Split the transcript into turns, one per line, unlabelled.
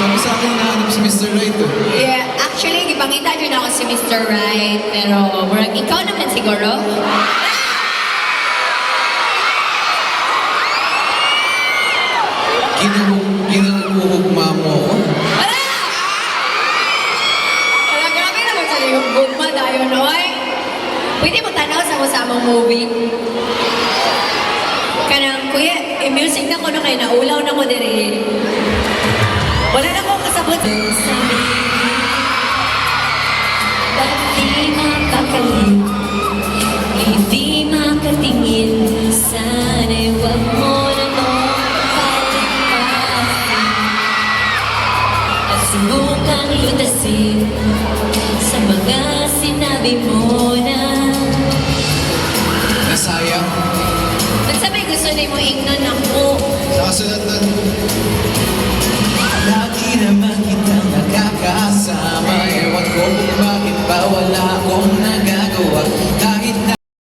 Sabi sa akin nahanap si Mr. Right eh.
Yeah, actually, ipangita dyan ako si Mr. Right, pero murag ikaw naman siguro.
Ginuhugma mo ako.
Wala! Wala, grabe naman sa yung gugma tayo, Noy. Pwede mo tanaw sa masamang movie. Kanang, kuya, music na ko na kayo, naulaw na ko dire. Wala na akong kasabot.
Di makakalim, hindi makatingin. Sana'y wag mo na palipasin at subukang lutasin sa mga sinabi mo na
Nasayang.
Ba't sabay gusto na mo ignon ako?
Sa kasunod nun,